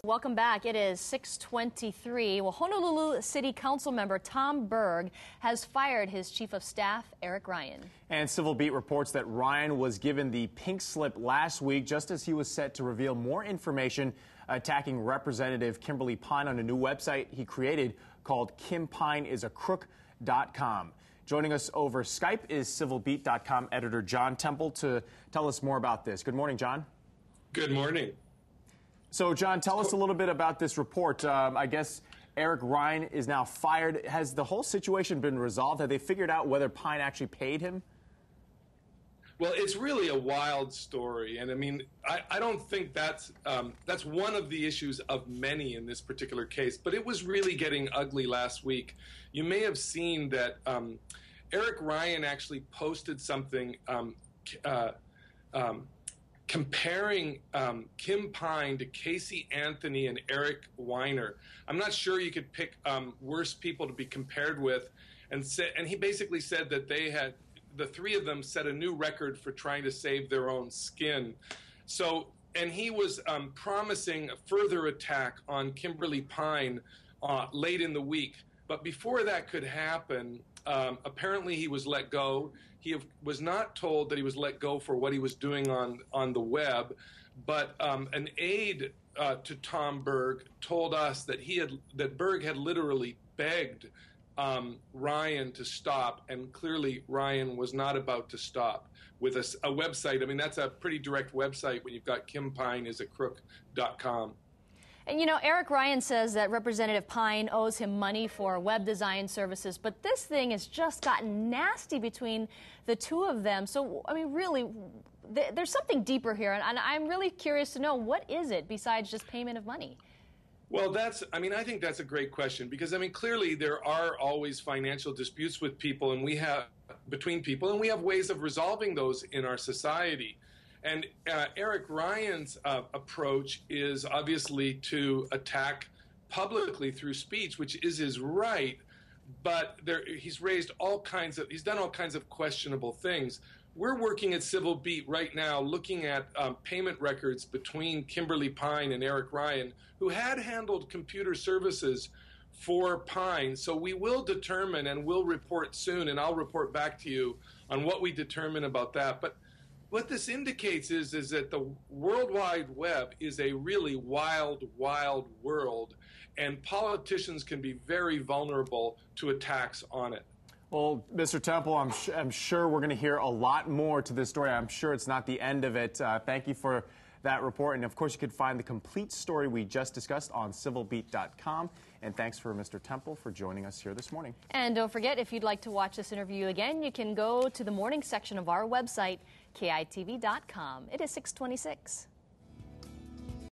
Welcome back. It is 6:23. Well, Honolulu City Council member Tom Berg has fired his chief of staff, Eric Ryan. And Civil Beat reports that Ryan was given the pink slip last week just as he was set to reveal more information attacking Representative Kimberly Pine on a new website he created called KimPineIsACrook.com. Joining us over Skype is CivilBeat.com editor John Temple to tell us more about this. Good morning, John. Good morning. So, John, tell us a little bit about this report. I guess Eric Ryan is now fired. Has the whole situation been resolved? Have they figured out whether Pine actually paid him? Well, it's really a wild story, and I mean, I don't think that's one of the issues of many in this particular case. But it was really getting ugly last week. You may have seen that Eric Ryan actually posted something comparing Kim Pine to Casey Anthony and Eric Weiner. I'm not sure you could pick worse people to be compared with, and he basically said that the three of them set a new record for trying to save their own skin. So, and he was promising a further attack on Kimberly Pine late in the week. But before that could happen, apparently he was let go. He was not told that he was let go for what he was doing on the web, but an aide to Tom Berg told us that Berg had literally begged Ryan to stop, and clearly Ryan was not about to stop with a website. I mean, that's a pretty direct website when you've got KimPineIsACrook.com. And, you know, Eric Ryan says that Representative Pine owes him money for web design services, but this thing has just gotten nasty between the two of them. So, I mean, really, there's something deeper here, and I'm really curious to know, what is it besides just payment of money? Well, I think that's a great question because, I mean, clearly there are always financial disputes with people, and between people, and we have ways of resolving those in our society. And Eric Ryan's approach is obviously to attack publicly through speech, which is his right. But he's done all kinds of questionable things. We're working at Civil Beat right now looking at payment records between Kimberly Pine and Eric Ryan, who had handled computer services for Pine. So we will determine, and we'll report soon, and I'll report back to you on what we determine about that. But what this indicates is that the World Wide Web is a really wild, wild world, and politicians can be very vulnerable to attacks on it. Well, Mr. Temple, I'm sure we're going to hear a lot more to this story. I'm sure it's not the end of it. Thank you for that report. And, of course, you could find the complete story we just discussed on civilbeat.com. And thanks for Mr. Temple for joining us here this morning. And don't forget, if you'd like to watch this interview again, you can go to the morning section of our website, KITV.com. It is 6:26.